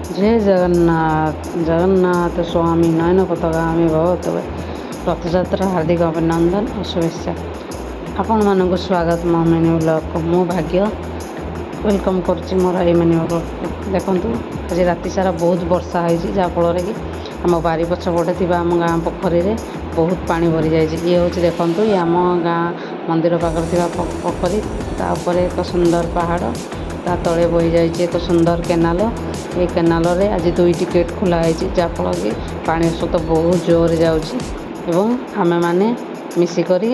जय जगन्नाथ जगन्नाथ स्वामी नयन पथगामी भवतु रथयात्रा हार्दिक अभिनंदन और शुभेच्छा आपण मानक स्वागत मो मेन्यू ब्लॉग को मो भाग्य वेलकम करुच्ची मोर ये मेन्यू ब्लॉग को देखूँ आज राति सारा बहुत वर्षा होती जहाँफल कि आम बारी पछपटे थी आम गाँ पोखरी में बहुत पानी भरी जाए ये हूँ देखूँ ये आम गाँ मंदिर पाखे पोखरी तापर एक सुंदर पहाड़ ता तले बही जाए एक सुंदर केनाल ये केनाल रे आज दुईटी गेट खोलाई जहाँफल कि पानी स्रोत बहुत जोर जाऊँ आमे माने मिसिकरी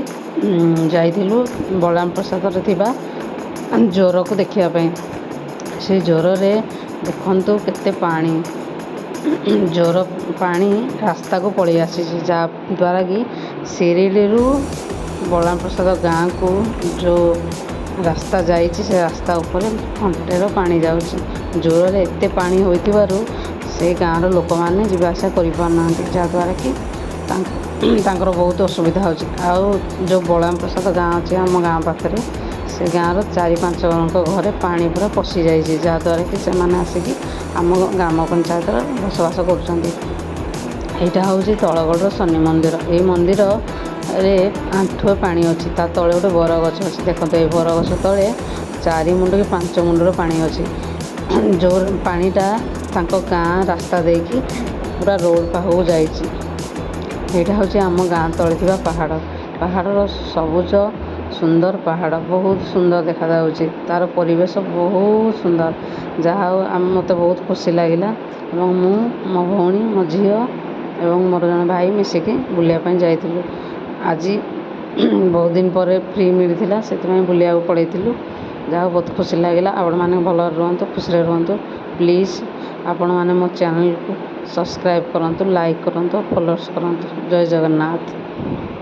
जाइलु बलराम प्रसाद थिबा जोर को देखापी से जोर रे देखंतु केते पानी जोर पानी रास्ता को पलि आसी जहाँद्वारा कि सिरिली बलराम प्रसाद गाँव को जो रास्ता जाइए से रास्ता उपर घंटेर पानी जाऊँगी जोर रे एते पानी होइतिबारु से गाँव लोक मैंने जावासा करना जहाँद्वारा कि तांकर बहुत असुविधा होची आउ जो बलराम प्रसाद गाँव अच्छे आम गाँव पाखे से गाँव 4-5 जनक घरे पानी पूरा पशि जाइए जहाँद्वारा कि से आसिकी आम ग्राम पंचायत बसवास करा हूँ तलगढ़ शनि मंदिर ये मंदिर रे आंठुए पानी अच्छी ता तले गोटे बरगछ अच्छी देखो ये बरगछ तले 4 मुंड कि 5 मुंडर पानी अच्छी जो पानीटा गाँ रास्ता देकी पूरा रोड पाखक जाइए हूँ आम गाँ तले थी पहाड़ पहाड़र सबुज सुंदर पहाड़ बहुत सुंदर देखा जाउछि तार परिवेश बहुत सुंदर जहाँ मत बहुत खुशी लगिला मु मो भौणी मो झी एवं मोर जन भाई मिसिकी बुलियापाई जाइलु आज बहुत दिन पर फ्री मिलता से बुलिया पड़ेलु जहाँ बहुत खुशी लगिला आपण मैंने भल रुहतु खुशी रुहतु प्लीज़ आपण मैंने मो चैनल को सब्सक्राइब करूँ लाइक करूँ फॉलोअर्स करूँ जय जगन्नाथ।